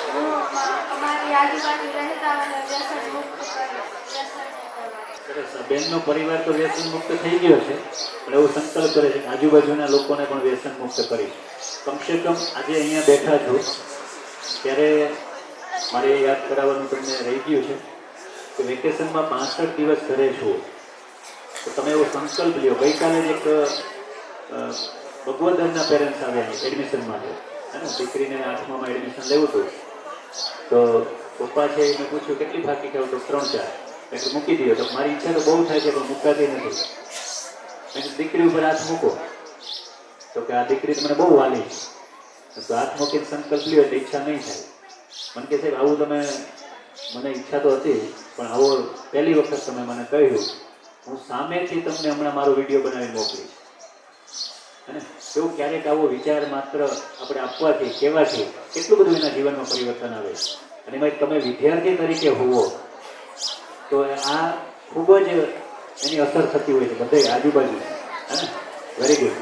અમારી આજુબાજુ રહેતા અને વ્યસન મુક્ત સરસ. બેનનો પરિવાર તો વ્યસન મુક્ત થઈ ગયો છે, પણ એવો સંકલ્પ કરે છે કે આજુબાજુના લોકોને પણ વ્યસન મુક્ત કરી. કમસે કમ આજે અહીંયા બેઠા છો ત્યારે મારે યાદ કરાવવાનું તમને રહી ગયું છે કે વેકેશનમાં 65 દિવસ ઘરે છો તો તમે એવો સંકલ્પ લ્યો. ગઈકાલે જ એક ભગવદનના પેરેન્ટ્સ આવ્યા એડમિશન માટે, હે ને, દીકરીને 8મામાં એડમિશન લેવું હતું. તો પપ્પા છે એને પૂછ્યું કેટલી ફાંકી ખાવ? તો 3-4. એટલે મૂકી દો. તો મારી ઈચ્છા તો બહુ થાય છે પણ મૂકાતી નથી. એટલે દીકરી ઉપર હાથ મૂકો. તો કે આ દીકરી તમને બહુ વાલી છે. તો હાથ મૂકીને સંકલ્પ લ્યો એટલે ઈચ્છા નહીં થાય. મને કે સાહેબ આવું તમે, મને ઈચ્છા તો હતી પણ આવો પહેલી વખત તમે મને કહ્યું, હું સામેથી તમને હમણાં મારો વિડીયો બનાવી મોકલીશ. અને એવું ક્યારેક આવો વિચાર માત્ર આપણે આપવાથી, કહેવાથી કેટલું બધું એના જીવનમાં પરિવર્તન આવે. અને એમાં તમે વિદ્યાર્થી તરીકે હોવો તો આ ખૂબ જ એની અસર થતી હોય છે બધે આજુબાજુ. હે ને? Very good.